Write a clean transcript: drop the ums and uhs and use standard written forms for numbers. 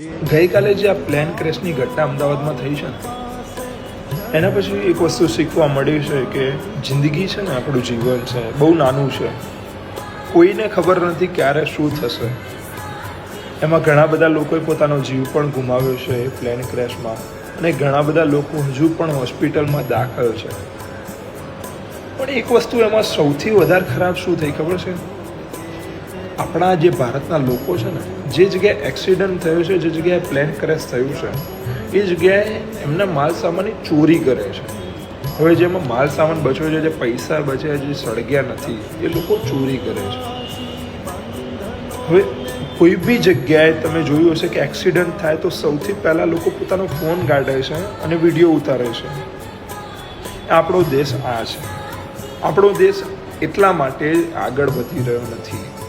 ગઈકાલે જે આ પ્લેન ક્રેશની ઘટના અમદાવાદમાં થઈ છે ને એના પછી એક વસ્તુ શીખવા મળી છે કે જિંદગી છે ને આપણું જીવન છે બહુ નાનું છે, કોઈને ખબર નથી ક્યારે શું થશે. એમાં ઘણા બધા લોકોએ પોતાનો જીવ પણ ગુમાવ્યો છે એ પ્લેન ક્રેશમાં, અને ઘણા બધા લોકો હજુ પણ હોસ્પિટલમાં દાખલ છે. પણ એક વસ્તુ એમાં સૌથી વધારે ખરાબ શું થઈ ખબર છે? આપણા જે ભારતના લોકો છે ને, જે જગ્યાએ એક્સિડન્ટ થયો છે, જે જગ્યાએ પ્લેન ક્રેશ થયું છે, એ જગ્યાએ એમના માલ સામાનની ચોરી કરે છે. હવે જેમાં માલ સામાન બચ્યો છે, જે પૈસા બચ્યા, જે સળગ્યા નથી, એ લોકો ચોરી કરે છે. હવે કોઈ બી જગ્યાએ તમે જોયું હશે કે એક્સિડન્ટ થાય તો સૌથી પહેલાં લોકો પોતાનો ફોન કાઢે છે અને વિડીયો ઉતારે છે. આપણો દેશ આ છે. આપણો દેશ એટલા માટે આગળ વધી રહ્યો નથી.